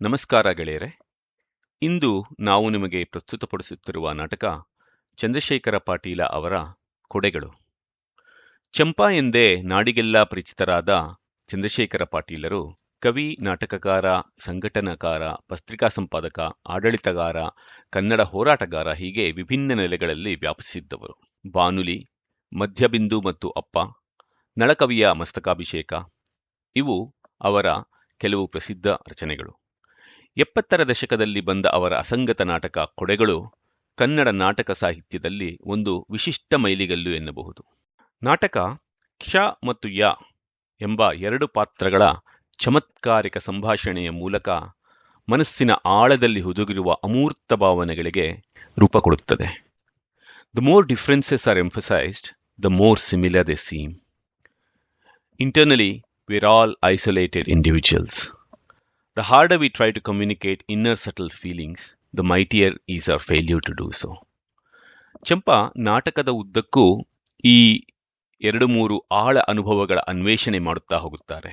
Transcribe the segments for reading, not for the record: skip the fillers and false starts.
ನಮಸ್ಕಾರ ಗೆಳೆಯರೆ. ಇಂದು ನಾವು ನಿಮಗೆ ಪ್ರಸ್ತುತಪಡಿಸುತ್ತಿರುವ ನಾಟಕ ಚಂದ್ರಶೇಖರ ಪಾಟೀಲ ಅವರ ಕೊಡೆಗಳು. ಚಂಪಾ ಎಂದೇ ನಾಡಿಗೆಲ್ಲ ಪರಿಚಿತರಾದ ಚಂದ್ರಶೇಖರ ಪಾಟೀಲರು ಕವಿ, ನಾಟಕಕಾರ, ಸಂಘಟನಾಕಾರ, ಪತ್ರಿಕಾ ಸಂಪಾದಕ, ಆಡಳಿತಗಾರ, ಕನ್ನಡ ಹೋರಾಟಗಾರ ಹೀಗೆ ವಿಭಿನ್ನ ನೆಲೆಗಳಲ್ಲಿ ವ್ಯಾಪಿಸಿದ್ದವರು. ಬಾನುಲಿ, ಮಧ್ಯಬಿಂದು ಮತ್ತು ಅಪ್ಪ, ನಳಕವಿಯ ಮಸ್ತಕಾಭಿಷೇಕ ಇವು ಅವರ ಕೆಲವು ಪ್ರಸಿದ್ಧ ರಚನೆಗಳು. 70ರ ದಶಕದಲ್ಲಿ ಬಂದ ಅವರ ಅಸಂಗತ ನಾಟಕ ಕೊಡೆಗಳು ಕನ್ನಡ ನಾಟಕ ಸಾಹಿತ್ಯದಲ್ಲಿ ಒಂದು ವಿಶಿಷ್ಟ ಮೈಲಿಗಲ್ಲು ಎನ್ನಬಹುದು. ನಾಟಕ ಕ್ಷ ಮತ್ತು ಯ ಎಂಬ ಎರಡು ಪಾತ್ರಗಳ ಚಮತ್ಕಾರಿಕ ಸಂಭಾಷಣೆಯ ಮೂಲಕ ಮನಸ್ಸಿನ ಆಳದಲ್ಲಿ ಹುದುಗಿರುವ ಅಮೂರ್ತ ಭಾವನೆಗಳಿಗೆ ರೂಪ ಕೊಡುತ್ತದೆ. The more differences are emphasised, the more similar they seem. Internally, we're all isolated individuals. The harder we try to communicate inner subtle feelings, the mightier is our failure to do so. ಚಂಪಾ ನಾಟಕದ ಉದ್ದಕ್ಕೂ ಈ 2-3 ಆಳ ಅನುಭವಗಳ ಅನ್ವೇಷಣೆ ಮಾಡುತ್ತಾ ಹೋಗುತ್ತಾರೆ.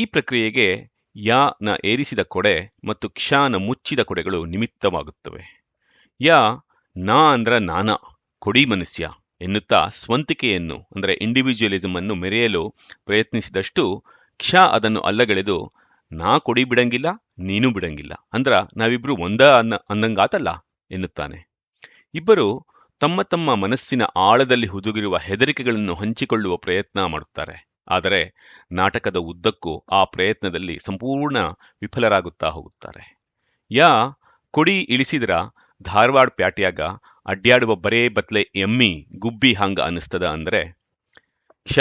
ಈ ಪ್ರಕ್ರಿಯೆಗೆ ಯ ನ ಏರಿಸಿದ ಕೊಡೆ ಮತ್ತು ಕ್ಷನ ಮುಚ್ಚಿದ ಕೊಡೆಗಳು ನಿಮಿತ್ತವಾಗುತ್ತವೆ. ಯ ನಾ ಅಂದ್ರ ನಾನ ಕೊಡಿ ಮನುಷ್ಯ ಎನ್ನುತ್ತಾ ಸ್ವಂತಿಕೆಯನ್ನು ಅಂದರೆ ಇಂಡಿವಿಜುವಲಿಸಮ್ ಅನ್ನು ಮೆರೆಯಲು ಪ್ರಯತ್ನಿಸಿದಷ್ಟು ಕ್ಷ ಅದನ್ನು ಅಲ್ಲಗೆಳೆದು ನಾ ಕೊಡಿ ಬಿಡಂಗಿಲ್ಲ, ನೀನು ಬಿಡಂಗಿಲ್ಲ, ಅಂದ್ರ ನಾವಿಬ್ರು ಒಂದ ಅಂದಂಗಾತಲ್ಲ ಎನ್ನುತ್ತಾನೆ. ಇಬ್ಬರು ತಮ್ಮ ತಮ್ಮ ಮನಸ್ಸಿನ ಆಳದಲ್ಲಿ ಹುದುಗಿರುವ ಹೆದರಿಕೆಗಳನ್ನು ಹಂಚಿಕೊಳ್ಳುವ ಪ್ರಯತ್ನ ಮಾಡುತ್ತಾರೆ. ಆದರೆ ನಾಟಕದ ಉದ್ದಕ್ಕೂ ಆ ಪ್ರಯತ್ನದಲ್ಲಿ ಸಂಪೂರ್ಣ ವಿಫಲರಾಗುತ್ತಾ ಹೋಗುತ್ತಾರೆ. ಯಾ ಕೊಡಿ ಇಳಿಸಿದ್ರ ಧಾರವಾಡ ಪ್ಯಾಟ್ಯಾಗ ಅಡ್ಯಾಡುವ ಬರೇ ಬತ್ಲೆ ಎಮ್ಮಿ ಗುಬ್ಬಿ ಹಂಗ ಅನಿಸ್ತದ ಅಂದರೆ, ಕ್ಷ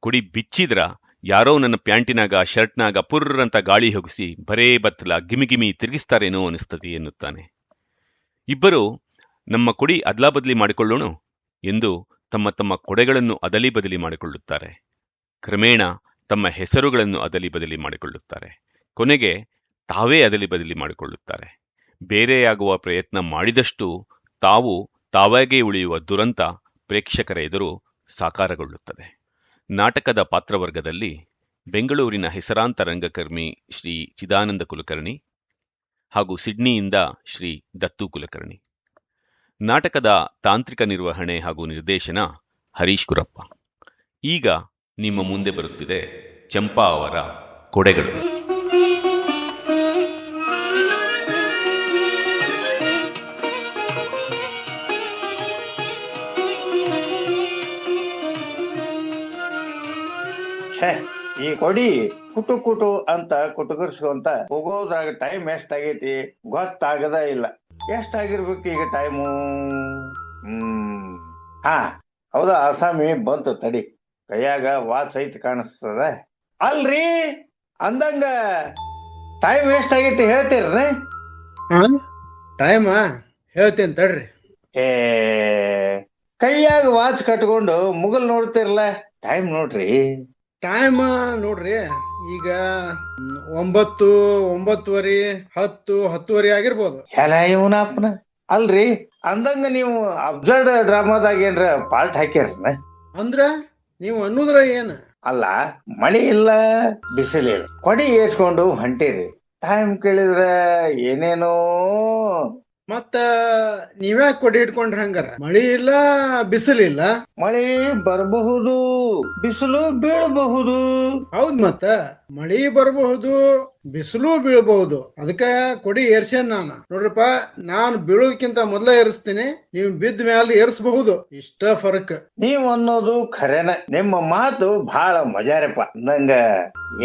ಕೊಡಿ ಬಿಚ್ಚಿದ್ರ ಯಾರೋ ನನ್ನ ಪ್ಯಾಂಟಿನಾಗ ಶರ್ಟ್ನಾಗ ಪುರ್ರ್ ಅಂತ ಗಾಳಿ ಹೊಗಿಸಿ ಬರೇ ಬತ್ಲ ಗಿಮಿಗಿಮಿ ತಿರುಗಿಸ್ತಾರೇನೋ ಅನಿಸ್ತದೆ ಎನ್ನುತ್ತಾನೆ. ಇಬ್ಬರು ನಮ್ಮ ಕೊಡಿ ಅದ್ಲಾಬದ್ಲಿ ಮಾಡಿಕೊಳ್ಳೋಣ ಎಂದು ತಮ್ಮ ತಮ್ಮ ಕೊಡೆಗಳನ್ನು ಅದಲಿ ಬದಲಿ ಮಾಡಿಕೊಳ್ಳುತ್ತಾರೆ. ಕ್ರಮೇಣ ತಮ್ಮ ಹೆಸರುಗಳನ್ನು ಅದಲಿ ಬದಲಿ ಮಾಡಿಕೊಳ್ಳುತ್ತಾರೆ. ಕೊನೆಗೆ ತಾವೇ ಅದಲಿ ಬದಲಿ ಮಾಡಿಕೊಳ್ಳುತ್ತಾರೆ. ಬೇರೆಯಾಗುವ ಪ್ರಯತ್ನ ಮಾಡಿದಷ್ಟು ತಾವು ತಾವಾಗೇ ಉಳಿಯುವ ದುರಂತ ಪ್ರೇಕ್ಷಕರ ಎದುರು ಸಾಕಾರಗೊಳ್ಳುತ್ತದೆ. ನಾಟಕದ ಪಾತ್ರವರ್ಗದಲ್ಲಿ ಬೆಂಗಳೂರಿನ ಹೆಸರಾಂತ ರಂಗಕರ್ಮಿ ಶ್ರೀ ಚಿದಾನಂದ ಕುಲಕರ್ಣಿ ಹಾಗೂ ಸಿಡ್ನಿಯಿಂದ ಶ್ರೀ ದತ್ತು ಕುಲಕರ್ಣಿ. ನಾಟಕದ ತಾಂತ್ರಿಕ ನಿರ್ವಹಣೆ ಹಾಗೂ ನಿರ್ದೇಶನ ಹರೀಶ್ ಗುರಪ್ಪ. ಈಗ ನಿಮ್ಮ ಮುಂದೆ ಬರುತ್ತಿದೆ ಚಂಪಾ ಅವರ ಕೊಡೆಗಳು. ಈ ಕೊಡಿ ಕುಟು ಕುಟು ಅಂತ ಕುಟುಕರ್ಸ್ಕೊಂತ ಹೋಗೋದ್ರಾಗ ಟೈಮ್ ಎಷ್ಟಾಗೈತಿ ಗೊತ್ತಾಗದ ಇಲ್ಲ. ಎಷ್ಟಾಗಿರ್ಬೇಕು ಈಗ ಟೈಮು? ಹೌದಾ, ಆಸಾಮಿ ಬಂತು ತಡಿ. ಕೈಯಾಗ ವಾಚ್ ಐತಿ ಕಾಣಿಸ್ತದ. ಅಲ್ರಿ ಅಂದಂಗ ಟೈಮ್ ಎಷ್ಟಾಗೈತಿ ಹೇಳ್ತೀರ್ರಿ? ಟೈಮ್ ಹೇಳ್ತೇನೆ ತಡ್ರಿ. ಕೈಯಾಗ ವಾಚ್ ಕಟ್ಕೊಂಡು ಮುಗಲ್ ನೋಡ್ತಿರ್ಲ, ಟೈಮ್ ನೋಡ್ರಿ. ಟೈಮ್ ನೋಡ್ರಿ, ಈಗ 9, 9:30, 10, 10:30 ಆಗಿರ್ಬೋದು. ಎಲ್ಲ ಇವನಪ್ಪನ. ಅಲ್ರಿ ಅಂದಂಗ ನೀವು ಅಬ್ಸರ್ಡ್ ಡ್ರಾಮಾದಾಗ ಏನ್ರ ಪಾರ್ಟ್ ಹಾಕ್ಯಾರ? ಅಂದ್ರ ನೀವು ಅನ್ನೋದ್ರ ಏನ್? ಅಲ್ಲ, ಮಳಿ ಇಲ್ಲ, ಬಿಸಿಲಿಲ್ಲ, ಕೊಡಿ ಏರ್ಸ್ಕೊಂಡು ಹೊಂಟಿರಿ. ಟೈಮ್ ಕೇಳಿದ್ರ ಏನೇನೋ. ಮತ್ತ ನೀವ್ಯಾಕೆ ಕೊಡಿ ಇಟ್ಕೊಂಡ್ರಿ ಹಂಗಾರ? ಮಳಿ ಇಲ್ಲ, ಬಿಸಿಲಿಲ್ಲ. ಮಳಿ ಬರಬಹುದು, ಬಿಸಿಲು ಬೀಳಬಹುದು. ಹೌದ್, ಮತ್ತ ಮಳಿ ಬರಬಹುದು, ಬಿಸಿಲು ಬೀಳಬಹುದು. ಅದಕ್ಕ ಕೊಡಿ ಏರ್ಸೇನ್ ನಾನು. ನೋಡ್ರಪ್ಪ, ನಾನ್ ಬೀಳೋದಕ್ಕಿಂತ ಮೊದ್ಲ ಏರಿಸ್ತೀನಿ, ನೀವು ಬಿದ್ದ ಮ್ಯಾಲ ಏರ್ಸಬಹುದು. ಇಷ್ಟ ಫರಕ್. ನೀವ್ ಅನ್ನೋದು ಖರೇನ. ನಿಮ್ಮ ಮಾತು ಬಹಳ ಮಜಾರಪ್ಪ. ಅಂದಂಗ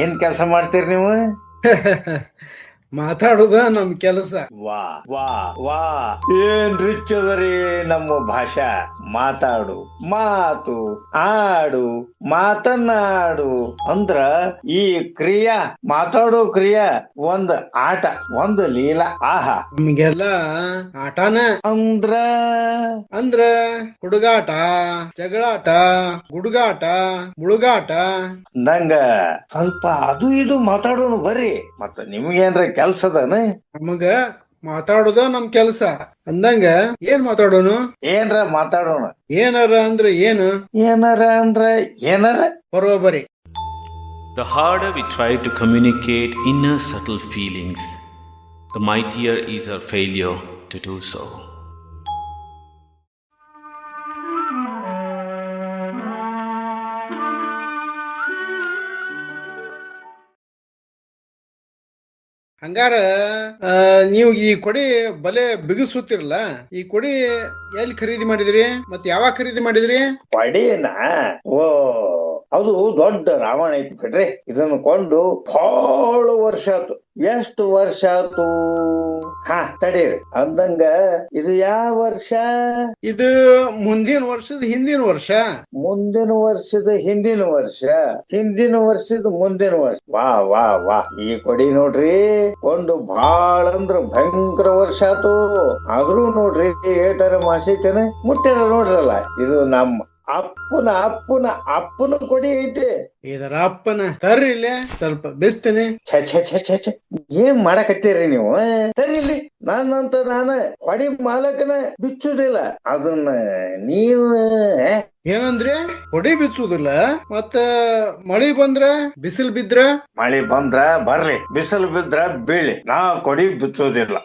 ಏನ್ ಕೆಲಸ ಮಾಡ್ತೀರಿ ನೀವು? ಮಾತಾಡುದ ನಮ್ ಕೆಲಸ. ವಾ ವಾ ವಾ, ಏನ್ ರಿಚ್ ಅದರಿ ನಮ್ಮ ಭಾಷಾ. ಮಾತಾಡು, ಮಾತು, ಆಡು, ಮಾತನಾಡು ಅಂದ್ರ ಈ ಕ್ರಿಯಾ, ಮಾತಾಡೋ ಕ್ರಿಯಾ ಒಂದ್ ಆಟ, ಒಂದ್ ಲೀಲಾ. ಆಹಾ, ನಮ್ಗೆಲ್ಲ ಆಟನ ಅಂದ್ರ ಹುಡುಗಾಟ, ಜಗಳಾಟ, ಗುಡುಗಾಟ, ಮುಳುಗಾಟ. ಅಂದಂಗ ಸ್ವಲ್ಪ ಅದು ಇದು ಮಾತಾಡೋನು ಬರ್ರಿ. ಮತ್ತ ನಿಮ್ಗೇನ್ರ ಕೆಲ್ಸದನ? ನಮಗ ಮಾತಾಡೋದ ನಮ್ ಕೆಲ್ಸ. ಅಂದಂಗ ಏನ್ ಮಾತಾಡೋನು? ಏನ್ರ ಮಾತಾಡೋಣ. ಏನಾರ ಅಂದ್ರೆ ಏನು? ಏನಾರ ಅಂದ್ರ ಏನಾರ ಬರೋಬರಿ. The harder we try to communicate inner subtle feelings, the mightier is her failure to do so. ಹಂಗಾರ ನೀವು ಈ ಕೊಡಿ ಬಲೆ ಬಿಗಿಸುತ್ತಿರಲ್ಲ, ಈ ಕೊಡಿ ಎಲ್ಲಿ ಖರೀದಿ ಮಾಡಿದ್ರಿ ಮತ್ ಯಾವಾಗ ಖರೀದಿ ಮಾಡಿದ್ರಿ? ಪಡೇನ ಓ ಅದು ದೊಡ್ಡ ರಾವಣ ಐತಿ ಬಿಡ್ರಿ. ಇದನ್ನು ಕೊಂಡು ಬಹಳ ವರ್ಷ ಆತು. ಎಷ್ಟು ವರ್ಷ ಆತು? ಹಾ ತಡೀರಿ ಅಂದಂಗ ಇದು ಯಾವ ವರ್ಷ? ಇದು ಮುಂದಿನ ವರ್ಷದ ಹಿಂದಿನ ವರ್ಷ. ಮುಂದಿನ ವರ್ಷದ ಹಿಂದಿನ ವರ್ಷ, ಹಿಂದಿನ ವರ್ಷದ ಮುಂದಿನ ವರ್ಷ. ವಾ ವಾ ವಾ ಈ ಕೊಡಿ ನೋಡ್ರಿ ಕೊಂಡು ಬಾಳ ಅಂದ್ರ ಭಯಂಕರ ವರ್ಷ ಆತು. ಆದ್ರೂ ನೋಡ್ರಿ ಏಟರ ಮಾಸೈತೇನೆ ಮುಟ್ಟಾರ ನೋಡ್ರಲ್ಲ. ಇದು ನಮ್ಮ ಅಪ್ಪನ ಅಪ್ಪನ ಅಪ್ಪನ ಕೊಡಿ ಐತಿ. ಇದರ ಅಪ್ಪನ ತರ್ರಿ ಇಲ್ಲೇ ಸ್ವಲ್ಪ ಬಿಸ್ತೀನಿ. ಛ ಏನ್ ಮಾಡಕತ್ತೀರಿ ನೀವು? ತರ್ರಿ ಇಲ್ಲಿ. ನಾನಂತ ಕೊಡಿ ಮಾಲಕನ ಬಿಚ್ಚುದಿಲ್ಲ ಅದನ್ನ. ನೀವು ಏನಂದ್ರೆ ಕೊಡಿ ಬಿಚ್ಚುದಿಲ್ಲ, ಮತ್ತ ಮಳಿ ಬಂದ್ರ ಬಿಸಿಲು ಬಿದ್ರ? ಮಳಿ ಬಂದ್ರ ಬರ್ಲಿ, ಬಿಸಿಲು ಬಿದ್ರ ಬೀಳಿ, ನಾ ಕೊಡಿ ಬಿಚ್ಚೋದಿಲ್ಲ.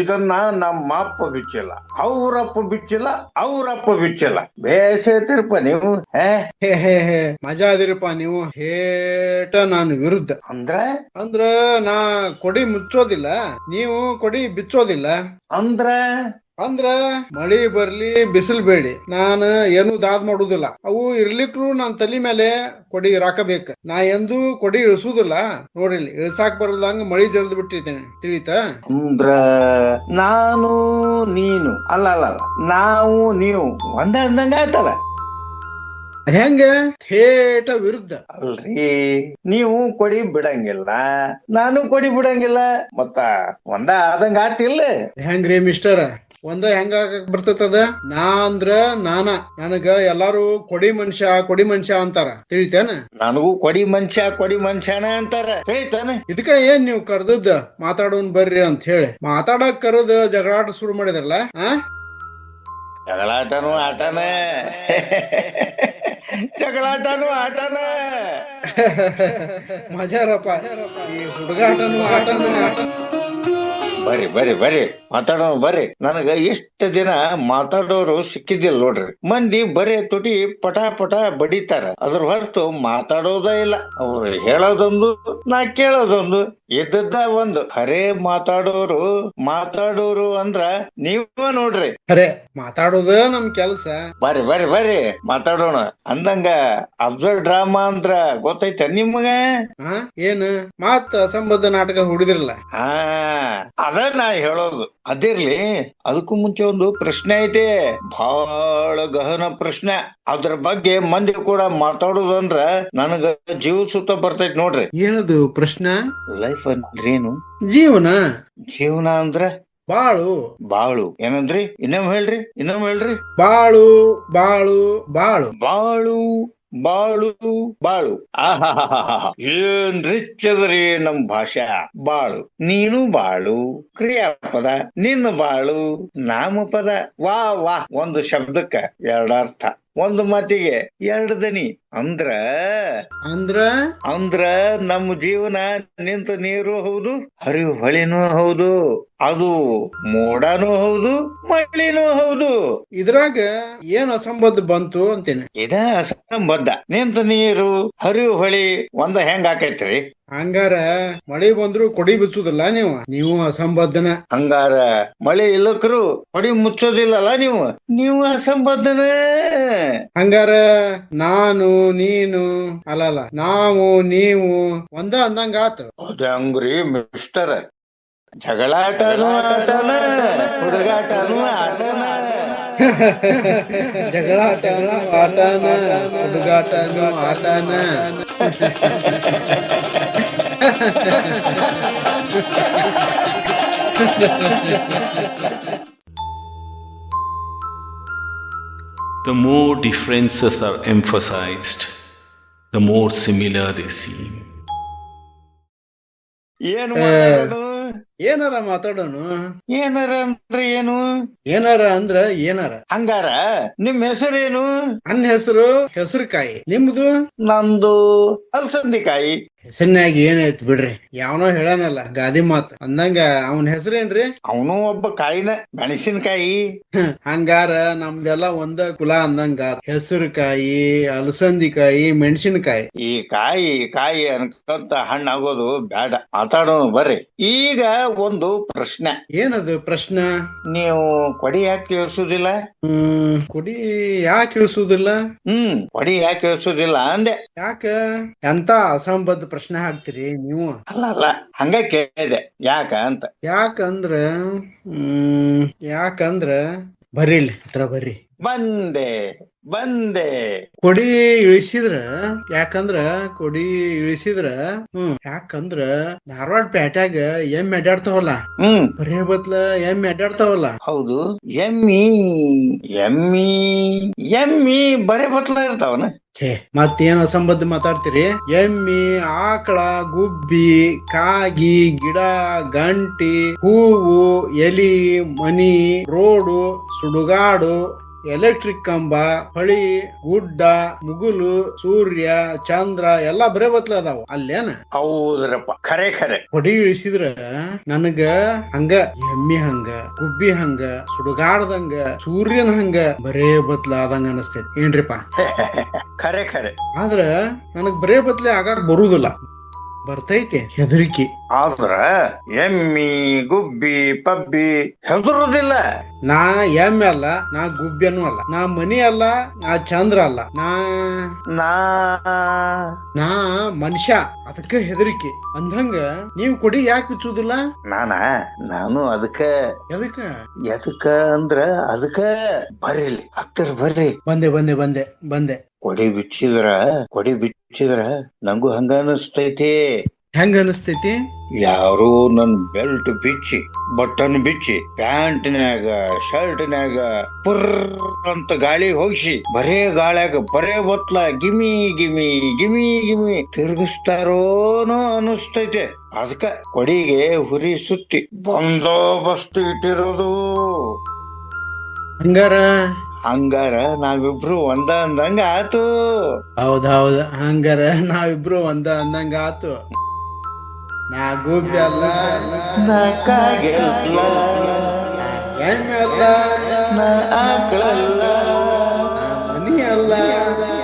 ಇದನ್ನ ನಮ್ಮ ಅಪ್ಪ ಬಿಚ್ಚಿಲ್ಲ, ಅವ್ರಪ್ಪ ಬಿಚ್ಚಿಲ್ಲ, ಅವ್ರಪ್ಪ ಬಿಚ್ಚಿಲ್ಲ. ಬೇಸ್ ಹೇಳ್ತಿರಪ್ಪ ನೀವು. ಮಜಾ ಅದಿರಪ್ಪ ನೀವು. ಹೇಟ ನಾನು ವಿರುದ್ಧ. ಅಂದ್ರ ನಾ ಕೊಡಿ ಮುಚ್ಚೋದಿಲ್ಲ, ನೀವು ಕೊಡಿ ಬಿಚ್ಚೋದಿಲ್ಲ. ಅಂದ್ರ ಮಳಿ ಬರ್ಲಿ ಬಿಸಿಲು ಬೇಡಿ ನಾನು ಏನು ದಾದ್ ಮಾಡುದಿಲ್ಲ. ಅವು ಇರ್ಲಿಕ್ರು ನಾನ್ ತಲಿ ಮೇಲೆ ಕೊಡಿ ರಾಕಬೇಕ. ನಾ ಎಂದೂ ಕೊಡಿ ಇಳಿಸುದಿಲ್ಲ. ನೋಡಿಲ್ಲಿ ಇಳ್ಸಾಕ್ ಬರದಂಗ ಮಳಿ ಜಲ್ದ್ ಬಿಟ್ಟಿರ್ತೇನೆ, ತಿಳಿತಾ? ಅಂದ್ರ ನಾನು ನೀನು ಅಲ್ಲ ನಾವು ನೀವು ಒಂದ ಅಂದಂಗ ಆಯ್ತಲ್ಲ. ಹೆಂಗ? ಥೇಟ ವಿರುದ್ಧ ಅಲ್ರಿ. ನೀವು ಕೊಡಿ ಬಿಡಂಗಿಲ್ಲ, ನಾನು ಕೊಡಿ ಬಿಡಂಗಿಲ್ಲ, ಮತ್ತ ಒಂದ ಆದಂಗ ಆತಿಲ್ಲ. ಹೆಂಗ್ರಿ ಮಿಸ್ಟರ್? ಒಂದ ಹೆಂಗ ಬರ್ತದ? ನಾ ಅಂದ್ರ ನನಗ ಎಲ್ಲಾರು ಕೊಡಿ ಮನುಷ್ಯ ಅಂತಾರ, ತಿಳಿತೇನ? ನನಗೂ ಕೊಡಿ ಮನುಷ್ಯನ ಅಂತಾರ, ತಿಳಿತಾನ? ಇದಕ್ಕ ಏನ್ ನೀವು ಕರ್ದದ್ ಮಾತಾಡೋನ್ ಬರ್ರಿ ಅಂತ ಹೇಳಿ ಮಾತಾಡಕ್ ಕರೆದ ಜಗಳಾಟ ಶುರು ಮಾಡಿದ್ರಲ್ಲ. ಜಗಳಾಟನು ಆಟನೇ ಜಗಳಾಟನು ಆಟನೇ ಮಜಾರಪ್ಪ. ಈ ಹುಡುಗಾಟನು ಆಟನು. ಬರ್ರಿ ಮಾತಾಡೋಣ ಬರ್ರಿ. ನನಗ ಇಷ್ಟ ದಿನ ಮಾತಾಡೋರು ಸಿಕ್ಕಿದ್ದಿಲ್ಲ ನೋಡ್ರಿ. ಮಂದಿ ಬರೇ ತುಟಿ ಪಟ ಬಡಿತಾರ, ಅದ್ರ ಹೊರತು ಮಾತಾಡೋದ ಇಲ್ಲ. ಅವ್ರು ಹೇಳೋದೊಂದು, ನಾ ಕೇಳೋದೊಂದು. ಇದ್ದದ್ದ ಒಂದು. ಖರೆ ಮಾತಾಡೋರು ಅಂದ್ರ ನೀವ ನೋಡ್ರಿ. ಖರೆ ಮಾತಾಡೋದ ನಮ್ ಕೆಲ್ಸ. ಬರ್ರಿ ಮಾತಾಡೋಣ. ಅಂದಂಗ ಅಬ್ಸರ್ವ್ ಡ್ರಾಮಾ ಅಂದ್ರ ಗೊತ್ತೈತ ನಿಮಗ? ಏನ್ ಮಾತ್ ಅಸಂಬದ್ಧ ನಾಟಕ ಹುಡಿದ್ರಲ್ಲ? ಅದ ನಾ ಹೇಳೋದು. ಅದಿರ್ಲಿ, ಅದಕ್ಕೂ ಮುಂಚೆ ಒಂದು ಪ್ರಶ್ನೆ ಐತಿ, ಬಹಳ ಗಹನ ಪ್ರಶ್ನೆ. ಅದ್ರ ಬಗ್ಗೆ ಮಂದಿ ಕೂಡ ಮಾತಾಡೋದಂದ್ರ ನನಗ ಜೀವ ಸುತ್ತ ಬರ್ತೈತಿ ನೋಡ್ರಿ. ಏನದು ಪ್ರಶ್ನೆ? ಲೈಫ್ ಅಂದ್ರೇನು? ಜೀವನ ಅಂದ್ರ ಬಾಳು ಏನಂದ್ರಿ? ಇನ್ನೊಮ್ಮೆ ಹೇಳ್ರಿ. ಬಾಳು ಆಹಾ ಏನ್ ರಿಚ್ ಅದರಿ ನಮ್ ಭಾಷಾ. ಬಾಳು, ನೀನು ಬಾಳು ಕ್ರಿಯಾಪದ, ನಿನ್ನ ಬಾಳು ನಾಮಪದ. ವಾ ಒಂದು ಶಬ್ದಕ್ಕ ಎರಡ ಅರ್ಥ, ಒಂದು ಮಾತಿಗೆ ಎರಡು ದನಿ. ಅಂದ್ರ ನಮ್ಮ ಜೀವನ ನಿಂತ ನೀರು ಹೌದು, ಹರಿವು ಹೊಳಿನೂ ಹೌದು, ಅದು ಮೋಡನೂ ಹೌದು, ಮಳಿನೂ ಹೌದು. ಇದ್ರಾಗ ಏನ್ ಅಸಂಬದ್ಧ ಬಂತು ಅಂತೇನೆ. ಇದ ಅಸಂಬದ್ಧ. ನಿಂತ ನೀರು ಹರಿವು ಹೊಳಿ ಒಂದ ಹೆಂಗ ಆಕೈತ್ರಿ? ಹಂಗಾರ ಮಳಿ ಬಂದ್ರು ಕೊಡಿ ಬಿಚ್ಚುದಿಲ್ಲ ನೀವು ಅಸಂಬದ್ಧನ. ಹಂಗಾರ ಮಳಿ ಇಲ್ಲಕ್ರು ಕೊಡಿ ಮುಚ್ಚೋದಿಲ್ಲಲ್ಲ ನೀವು ಅಸಂಬದ್ಧನ. ಹಂಗಾರ ನಾನು ನೀನು ಅಲ್ಲಲ್ಲ ನಾವು ನೀವು ಒಂದ ಅಂದಂಗ ಆತು. ಅದ ಹಂಗ್ರಿ ಮಿಸ್ಟರ್. ಜಗಳಾಟನು ಆಟನ, ಹುಡುಗಾಟನು ಆಟನ. ಜಗಳಾಟನು ಆಟನ, ಹುಡುಗಾಟನು ಆಟನ. The more differences are emphasized, the more similar they seem. ಏನಾರ ಮಾತಾಡೋನು. ಏನಾರ ಅಂದ್ರೆ ಏನು? ಏನಾರ ಅಂದ್ರ ಏನಾರ. ಹಂಗಾರ ನಿಮ್ ಹೆಸರೇನು? ನನ್ನ ಹೆಸರುಕಾಯಿ. ನಿಮ್ದು? ನಂದು ಅಲ್ಸಂದಿಕಾಯಿ. ಹೆಸರಿನಾಗ ಏನೈತ್ ಬಿಡ್ರಿ, ಯಾವನೋ ಹೇಳನಲ್ಲ ಗಾದಿ ಮಾತ್ ಅಂದಂಗ. ಅವನ ಹೆಸರೇನ್ರಿ? ಅವನು ಒಬ್ಬ ಕಾಯಿನ, ಮೆಣಸಿನಕಾಯಿ. ಹಂಗಾರ ನಮ್ದೆಲ್ಲ ಒಂದ ಕುಲ ಅಂದಂಗ. ಹೆಸರುಕಾಯಿ, ಅಲಸಂದಿಕಾಯಿ, ಮೆಣಸಿನಕಾಯಿ. ಈ ಕಾಯಿ ಅನ್ಕೊಂತ ಹಣ್ಣಾಗೋದು ಬ್ಯಾಡ, ಮಾತಾಡೋಣ ಬರ್ರಿ. ಈಗ ಒಂದು ಪ್ರಶ್ನೆ. ಏನದು ಪ್ರಶ್ನೆ? ನೀವು ಕೊಡಿ ಯಾಕೆ ಇಳಿಸುದಿಲ್ಲ? ಕೊಡಿ ಯಾಕೆ ಇಳಿಸುದಿಲ್ಲ? ಕೊಡಿ ಯಾಕೆ ಇಳಿಸುದಿಲ್ಲ ಅಂದೆ. ಯಾಕ? ಎಂತ ಅಸಂಬದ್ಧ ಪ್ರಶ್ನೆ ಹಾಕ್ತಿರಿ ನೀವು. ಅಲ್ಲ ಹಂಗ ಕೇಳಿದೆ ಯಾಕ ಅಂತ. ಯಾಕಂದ್ರ ಬರ್ರಿ ಇಲ್ಲಿ ಹತ್ರ ಬರ್ರಿ. ಬಂದೆ ಕೊಡಿ ಇಳಿಸಿದ್ರ ಯಾಕಂದ್ರ ಧಾರವಾಡ ಪೇಟ್ಯಾಗ ಎಮ್ಮೆ ಅಡ್ಡಾಡ್ತಾವಲ್ಲ. ಬರೇ ಬತ್ಲ ಎಮ್ಮೆ ಅಡ್ಡಾಡ್ತಾವಲ್ಲ. ಹೌದು, ಎಮ್ಮಿ ಬರೇ ಬತ್ಲ ಇರ್ತಾವನ. ಮತ್ತೇನ್ ಅಸಂಬದ್ಧ ಮಾತಾಡ್ತೀರಿ? ಎಮ್ಮಿ, ಆಕಳ, ಗುಬ್ಬಿ, ಕಾಗಿ, ಗಿಡ, ಗಂಟಿ, ಹೂವು, ಎಲಿ, ಮನಿ, ರೋಡು, ಸುಡುಗಾಡು, ಎಲೆಕ್ಟ್ರಿಕ್ ಕಂಬ, ಹೊಳಿ, ಗುಡ್ಡ, ಮುಗುಲು, ಸೂರ್ಯ, ಚಂದ್ರ ಎಲ್ಲಾ ಬರೇ ಬತ್ಲ ಅದಾವ ಅಲ್ಲೇನ? ಹೌದ್ರಪ್ಪ, ಖರೆ. ಕೊಡಿ ಇಳಿಸಿದ್ರ ನನಗ ಹಂಗ ಎಮ್ಮಿ ಹಂಗ, ಗುಬ್ಬಿ ಹಂಗ, ಸುಡುಗಾಡ್ದಂಗ, ಸೂರ್ಯನ ಹಂಗ ಬರೇ ಬತ್ಲ ಆದಂಗ ಅನಸ್ತೈತಿ ಏನ್ರಿಪಾ? ಖರೆ. ಆದ್ರ ನನಗ್ ಬರೇ ಬತ್ಲೆ ಆಗಾಕ್ ಬರುದಿಲ್ಲ, ಬರ್ತೈತಿ ಹೆದರಿಕಿ. ಆದ್ರ ಎಮ್ಮಿ, ಗುಬ್ಬಿ, ಪಬ್ಬಿ ಹೆದರುದಿಲ್ಲ. ನಾ ಎಮ್ಮೆ ಅಲ್ಲ, ನಾ ಗುಬ್ಬಿನೂ ಅಲ್ಲ, ನಾ ಮನಿ ಅಲ್ಲ, ನಾ ಚಂದ್ರ ಅಲ್ಲ, ನಾ ಮನುಷ್ಯ. ಅದಕ್ಕ ಹೆದರಿಕೆ ಅಂದಂಗ ನೀವ್ ಕೊಡಿ ಯಾಕೆ ಬಿಚ್ಚುದಿಲ್ಲ? ನಾನು ಎದಕ್ಕ ಅಂದ್ರ ಅದಕ್ಕ ಬರ್ರಿ ಹತ್ತಿರ ಬರ್ರಿ. ಬಂದೆ. ಕೊಡಿ ಬಿಚ್ಚಿದ್ರ ನಂಗೂ ಹಂಗ ಅನಿಸ್ತೈತಿ. ಹೆಂಗ ಅನಿಸ್ತೈತಿ? ಯಾರು ನನ್ ಬೆಲ್ಟ್ ಬಿಚ್ಚಿ, ಬಟನ್ ಬಿಚ್ಚಿ, ಪ್ಯಾಂಟ್ನ್ಯಾಗ ಶರ್ಟ್ನ್ಯಾಗ ಪುರ್ ಅಂತ ಗಾಳಿ ಹೋಗಿಸಿ ಬರೇ ಗಾಳ್ಯಾಗ ಬರೇ ಬತ್ಲ ಗಿಮಿ ತಿರುಗಿಸ್ತಾರೋನೋ ಅನಿಸ್ತೈತೆ. ಅದಕ್ಕ ಕೊಡಿಗೆ ಹುರಿ ಸುತ್ತಿ ಬಂದೋಬಸ್ತ್ ಇಟ್ಟಿರೋದು. ಹಂಗಾರ ನಾವಿಬ್ರು ಒಂದ ಅಂದಂಗ ಆತು. ಹೌದೌದು, ಹಂಗಾರ ನಾವಿಬ್ರು ಒಂದ ಅಂದಂಗ ಆತು. ನಾ ಗುಬ್ಬಿ ಅಲ್ಲ, ನಾ ಕಾಗೆಲ್ಲ, ಎಮ್ಮೆ ಅಲ್ಲ, ನಾ ಆಕಳಲ್ಲ, ನಾ ಮನಿ ಅಲ್ಲ,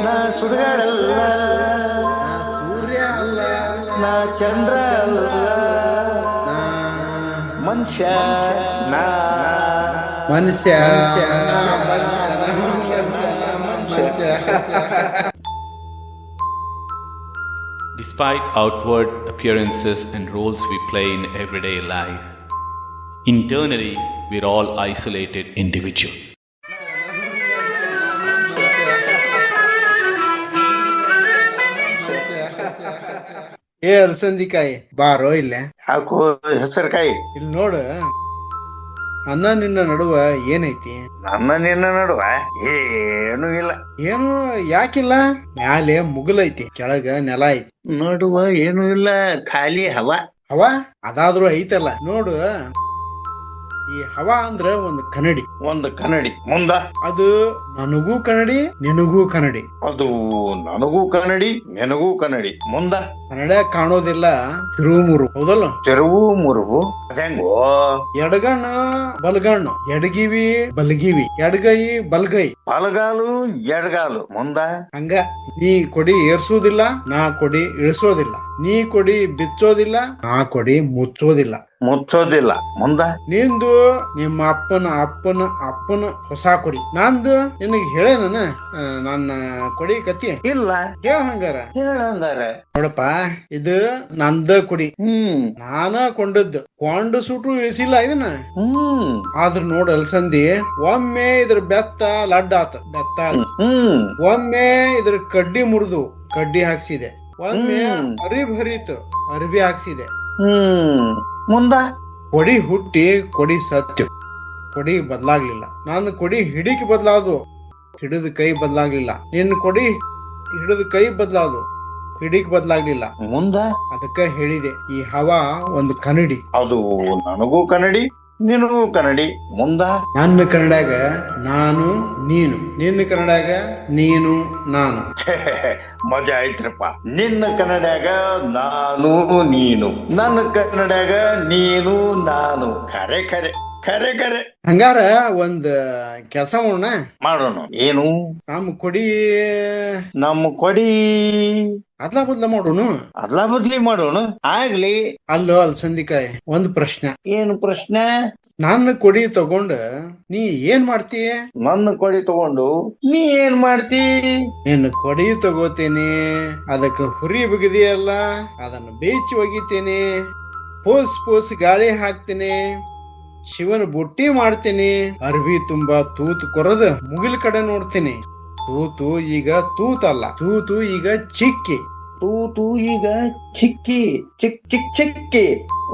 ನಾ ಸುಡುಗಾಡಲ್ಲ, ನಾ ಸೂರ್ಯ ಅಲ್ಲ, ನಾ ಚಂದ್ರ ಅಲ್ಲ, ನಾ ಮನುಷ್ಯ. Despite outward appearances and roles we play in everyday life, internally we're all isolated individuals. ಅಲಸಂದಿಕಾಯಿ ಬಾರೋ ಇಲ್ಲೇ. ಯಾಕೋ ಹೆಸರುಕಾಯಿ? ಇಲ್ಲಿ ನೋಡು, ಅನ್ನ ನಿನ್ನ ನಡುವ ಏನೈತಿ? ನಿನ್ನ ನಡುವ ಏನು ಇಲ್ಲ. ಏನು ಯಾಕಿಲ್ಲ? ಮ್ಯಾಲೆ ಮುಗುಲೈತಿ, ಕೆಳಗ ನೆಲ ಐತಿ. ನಡುವ ಏನು ಇಲ್ಲ, ಖಾಲಿ ಹವಾ. ಅದಾದ್ರೂ ಐತಲ್ಲ ನೋಡು. ಈ ಹವಾ ಅಂದ್ರ ಒಂದು ಕನ್ನಡಿ ಮುಂದ ಅದು ನನಗೂ ಕನ್ನಡಿ, ನಿನಗೂ ಕನ್ನಡಿ. ಅದು ನನಗೂ ಕನ್ನಡಿ, ನಿನಗೂ ಕನ್ನಡಿ. ಮುಂದ ಕನ್ನಡ ಕಾಣೋದಿಲ್ಲ, ತಿರುವು ಮುರು. ಹೌದಲ್ಲ? ತಿರುವು ಮುರುವು ಅದಂಗೋ. ಎಡಗಣ್ಣು ಬಲಗಣ್ಣು, ಎಡಗಿವಿ ಬಲಗಿವಿ, ಎಡಗೈ ಬಲ್ಗೈ, ಬಲಗಾಲು ಎಡಗಾಲು. ಮುಂದ ಹಂಗ ನೀ ಕೊಡಿ ಏರ್ಸೋದಿಲ್ಲ, ನಾ ಕೊಡಿ ಇಳಿಸೋದಿಲ್ಲ. ನೀ ಕೊಡಿ ಬಿಚ್ಚೋದಿಲ್ಲ, ನಾ ಕೊಡಿ ಮುಚ್ಚೋದಿಲ್ಲ. ಮುಂದ ನಿಂದು ನಿಮ್ಮ ಅಪ್ಪನ ಹೊಸ ಕೊಡಿ, ನಂದು ನಿನಗೆ ಹೇಳೇ ನನ್ನ ಕೊಡಿ ಕತಿ ಇಲ್ಲ. ಹೇಳಂಗಾರ ನೋಡಪ್ಪ, ಇದು ನಂದ ಕೊಡಿ, ನಾನ ಕೊಂಡದ್ದು. ಕೊಂಡು ಸುಟ್ಟು ಇಳಿಸಿಲ್ಲ ಇದನ್ನ. ಆದ್ರ ನೋಡ ಅಲ್ಸಂದಿ, ಒಮ್ಮೆ ಇದ್ರ ಬೆತ್ತ ಲಡ್ಡ ಆತ, ಒಮ್ಮೆ ಇದ್ರ ಕಡ್ಡಿ ಮುರಿದು ಕಡ್ಡಿ ಹಾಕ್ಸಿದೆ, ಒಮ್ಮೆ ಅರಿಬಿ ಹಾಕ್ಸಿದೆ. ಮುಂದ ಕೊಡಿ ಹುಟ್ಟಿ ಕೊಡಿ ಸತ್ಯ, ಕೊಡಿ ಬದಲಾಗ್ಲಿಲ್ಲ. ನಾನು ಕೊಡಿ ಹಿಡಿಕೆ ಬದಲಾದು, ಹಿಡಿದ ಕೈ ಬದಲಾಗ್ಲಿಲ್ಲ. ನಿನ್ನ ಕೊಡಿ ಹಿಡಿದ ಕೈ ಬದಲಾದು, ಹಿಡಿಕ್ ಬದ್ಲಾಗ್ಲಿಲ್ಲ. ಮುಂದ ಅದಕ್ಕ ಹೇಳಿದೆ, ಈ ಹವಾ ಒಂದು ಕನ್ನಡಿ. ಅದು ನನಗೂ ಕನ್ನಡಿ, ನಿನಗೂ ಕನ್ನಡಿ. ಮುಂದ ನನ್ನ ಕನ್ನಡಾಗ ನಾನು ನೀನು, ನಿನ್ನ ಕನ್ನಡಾಗ ನೀನು ನಾನು. ಮಜಾ ಆಯ್ತ್ರಪ್ಪ. ನಿನ್ನ ಕನ್ನಡ್ಯಾಗ ನಾನು ನೀನು, ನನ್ನ ಕನ್ನಡ್ಯಾಗ ನೀನು ನಾನು. ಖರೆ ಖರೆ ಖರೆ ಖರೆ. ಹಂಗಾರ ಒಂದ್ ಕೆಲ್ಸ ಮಾಡೋಣ. ಏನು? ನಮ್ಮ ಕೊಡಿ ಅದ್ಲಾ ಬದ್ಲ ಮಾಡೋನು. ಅದ್ಲಾ ಬದ್ಲಿ ಮಾಡೋಣ. ಆಗ್ಲಿ. ಅಲ್ಲೋ ಅಲ್ಸಂದಿಕಾಯಿ, ಒಂದ್ ಪ್ರಶ್ನೆ. ಏನು ಪ್ರಶ್ನೆ? ನನ್ನ ಕೊಡಿ ತಗೊಂಡ ನೀ ಏನ್ ಮಾಡ್ತಿ? ನನ್ನ ಕೊಡಿ ತಗೊಂಡು ನೀ ಏನ್ ಮಾಡ್ತಿ? ನಿನ್ನ ಕೊಡಿ ತಗೋತೀನಿ, ಅದಕ್ಕ ಹುರಿ ಬಗದಿಯಲ್ಲ ಅದನ್ನ ಬೇಚಿ ಒಗಿತೀನಿ, ಪೋಸ್ ಗಾಳಿ ಹಾಕ್ತೀನಿ, ಶಿವನ ಬುಟ್ಟಿ ಮಾಡ್ತೀನಿ, ಅರ್ಬಿ ತುಂಬಾ ತೂತು ಕೊರದ ಮುಗಿಲ್ ಕಡೆ ನೋಡ್ತೀನಿ. ತೂತು ಈಗ ತೂತಲ್ಲ, ತೂತು ಈಗ ಚಿಕ್ಕಿ. ತೂತು ಈಗ ಚಿಕ್ಕಿ ಚಿಕ್ಕಿ.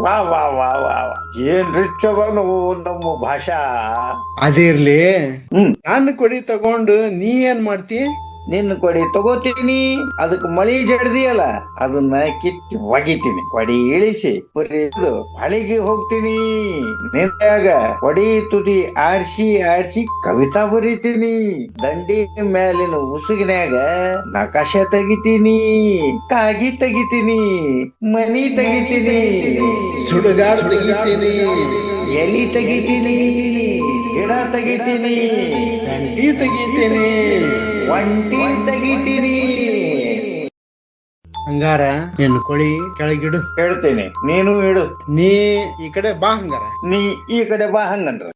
ವಾ ವಾ ವಾ ವಾ ವಾ, ಏನ್ ರಿಚ್ ಅವನು ನಮ್ಮ ಭಾಷಾ. ಅದಿರ್ಲಿ, ನಾನು ಕೊಡಿ ತಗೊಂಡು ನೀ ಏನ್ ಮಾಡ್ತಿ? ನಿನ್ನ ಕೊಡಿ ತಗೋತೀನಿ, ಅದಕ್ಕೆ ಮಳಿ ಜಡ್ದಿಯಲ್ಲ ಅದನ್ನ ಕಿತ್ತಿ ಒಗಿತೀನಿ. ಕೊಡಿ ಇಳಿಸಿ ಹೊಳಿಗೆ ಹೋಗ್ತೀನಿ. ನಿಂತಾಗ ಕೊಡಿ ತುದಿ ಆಡ್ಸಿ ಕವಿತಾ ಬರೀತೀನಿ. ದಂಡಿ ಮೇಲಿನ ಉಸುಗಿನ್ಯಾಗ ನಕಾಶೆ ತೆಗಿತೀನಿ, ಕಾಗಿ ತೆಗಿತೀನಿ, ಮನಿ ತೆಗಿತೀನಿ, ಸುಡುಗಾಡ್ ತೆಗಿತೀನಿ, ಎಲಿ ತೆಗಿತೀನಿ, ಗಿಡ ತೆಗಿತೀನಿ, ಗಂಟಿ ತೆಗಿತೀನಿ, ಒಂಟಿ ತೆಗಿತೀನಿ. ಹಂಗಾರ ನಿನ್ನ ಕೊಳಿ ಕೆಳಗಿಡು. ಹೇಳ್ತೇನೆ, ನೀನು ಇಡು. ನೀ ಈ ಕಡೆ ಬಾ. ಹಂಗಾರ ನೀ ಈ ಕಡೆ ಬಾ. ಹಂಗಂದ್ರ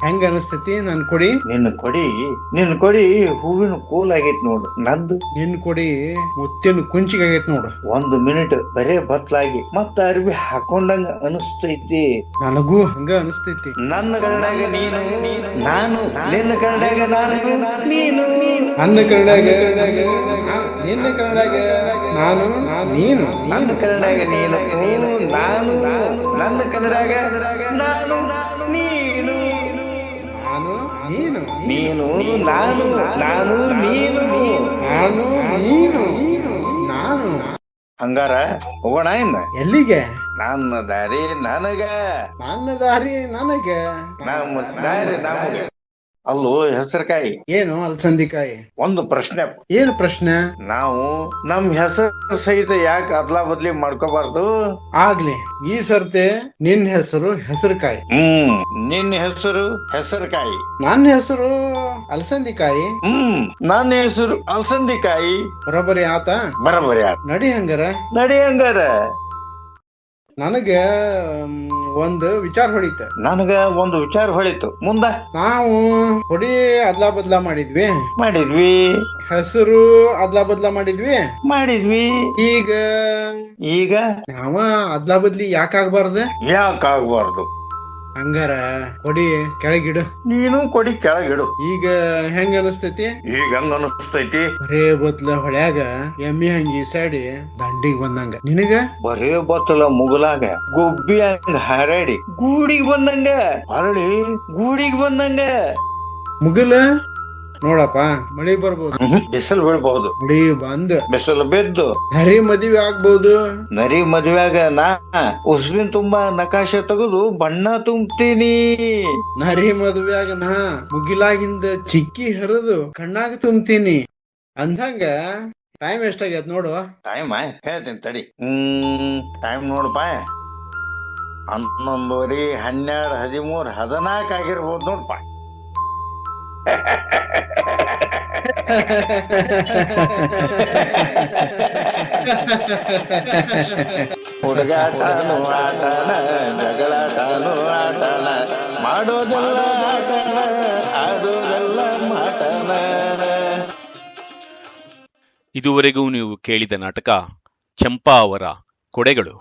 ಹೆಂಗ ಅನಸ್ತತಿ ನನ್ ಕೊಡಿ? ನಿನ್ನ ಕೊಡಿ ಹೂವಿನ ಕೂಲ್ ಆಗೈತ್ ನೋಡು. ನಂದು ನಿನ್ ಕೊಡಿ ಮುತ್ತಿನ ಕುಂಚಿಗೆ ಆಗೈತ್ ನೋಡು. 1 ಮಿನಿಟ್ ಬರೇ ಬತ್ಲಾಗಿ ಮತ್ತ ಅರ್ಬಿ ಹಾಕೊಂಡಂಗ ಅನಿಸ್ತೈತಿ. ನನಗೂ ಹಂಗ ಅನಿಸ್ತೈತಿ. ನನ್ನ ಕನ್ನಡಾಗ ನೀನು ನಾನು, ನಿನ್ನ ಕನ್ನಡಾಗ ನಾನು ನೀನು, ನನ್ನ ಕನ್ನಡಾಗ ನಿನ್ನ ಕನ್ನಡಾಗ ನಾನು ನೀನು, ನನ್ನ ಕನ್ನಡಾಗ ನೀನು ನಾನು, ನನ್ನ ಕನ್ನಡಾಗ ನಾನು ನೀನು, ನೀನು ನೀನು ನಾನು, ನಾನು ನೀನು, ನಾನು ನೀನು, ನಾನು. ಹಂಗಾರ ಹೋಗೋಣ ಇನ್ನ? ಎಲ್ಲಿಗೆ? ನನ್ನ ದಾರಿ ನನಗ, ನನ್ನ ದಾರಿ ನನಗ, ನಮ್ಮ ದಾರಿ ನಮಗೆ. ಅಲ್ಲೋ ಹೆಸರುಕಾಯಿ. ಏನು ಅಲ್ಸಂದಿಕಾಯಿ? ಒಂದು ಪ್ರಶ್ನೆ. ಏನು ಪ್ರಶ್ನೆ? ನಾವು ನಮ್ ಹೆಸರು ಸಹಿತ ಯಾಕೆ ಅದ್ಲಾ ಬದ್ಲಿ ಮಾಡ್ಕೋಬಾರ್ದು? ಆಗ್ಲಿ, ಈ ಸರ್ತೆ ನಿನ್ ಹೆಸರು ಹೆಸರುಕಾಯಿ. ನಿನ್ನ ಹೆಸರು ಹೆಸರುಕಾಯಿ, ನನ್ನ ಹೆಸರು ಅಲ್ಸಂದಿಕಾಯಿ. ನನ್ನ ಹೆಸರು ಅಲ್ಸಂದಿಕಾಯಿ. ಬರೋಬ್ಬರಿ ಆತ? ಬರೋಬ್ಬರಿ ಆತ. ನಡಿ ಹಂಗಾರ. ನನಗ ಒಂದು ವಿಚಾರ ಹೊಡಿತ. ನನಗ ಒಂದು ವಿಚಾರ ಹೊಳಿತು. ಮುಂದ ನಾವು ಹೊಡಿ ಅದ್ಲಾ ಬದ್ಲಾ ಮಾಡಿದ್ವಿ. ಹೆಸರು ಅದ್ಲಾ ಬದ್ಲಾ ಮಾಡಿದ್ವಿ. ಈಗ ನಾವ ಅದ್ಲಾ ಬದ್ಲಿ ಯಾಕಾಗ್ಬಾರ್ದು? ಹಂಗಾರ ಕೊಡಿ ಕೆಳಗಿಡು. ನೀನು ಕೊಡಿ ಕೆಳಗಿಡು. ಈಗ ಹೆಂಗ ಅನಸ್ತೈತಿ? ಬರೇ ಬತ್ಲ ಹೊಳ್ಯಾಗ ಎಮ್ಮಿ ಹಂಗಿ ಸಾಡಿ ದಂಡಿಗೆ ಬಂದಂಗ. ನಿನಗ ಬರೇ ಬತ್ತಲ ಮುಗಲಾಗ ಗೊಬ್ಬಿ ಹಂಗ ಹಾರಾಡಿ ಗೂಡಿಗೆ ಬಂದಂಗ, ಹೊರಳಿ ಗೂಡಿಗೆ ಬಂದಂಗ. ಮುಗಲ ನೋಡಪ್ಪ, ಮಳಿ ಬರ್ಬೋದು, ಬಿಸಿಲು ಬೀಳ್ಬಹುದು. ಮಳಿ ಬಂದ್ ಬಿಸಿಲು ಬಿದ್ದು ನರಿ ಮದ್ವೆ ಆಗ್ಬಹುದು. ನರಿ ಮದ್ವ್ಯಾಗ ನಾ ಉಸ್ಬಿನ ತುಂಬಾ ನಕಾಶೆ ತೆಗೆದು ಬಣ್ಣ ತುಂಬ್ತೀನಿ. ನರಿ ಮದ್ವ್ಯಾಗ ನಾ ಮುಗಿಲಾಗಿಂದ ಚಿಕ್ಕಿ ಹರಿದು ಕಣ್ಣಾಗ ತುಂಬ್ತೀನಿ. ಅಂದಂಗ ಟೈಮ್ ಎಷ್ಟಾಗ್ಯದ ನೋಡು. ಟೈಮ್ ಹೇಳ್ತೀನಿ ತಡಿ. ಟೈಮ್ ನೋಡಪ್ಪ, 11, 12, 13, 14 ಆಗಿರ್ಬೋದು ನೋಡಪ್ಪ. ಹುಡುಗಾಟನು ಆಟನ, ಜಗಳಾಟನು ಆಟನ, ಮಾಡೋದೆಲ್ಲ ಆಟನ, ಆಡೋದೆಲ್ಲ ಮಾಟನ. ಇದುವರೆಗೂ ನೀವು ಕೇಳಿದ ನಾಟಕ ಚಂಪಾ ಅವರ ಕೊಡೆಗಳು.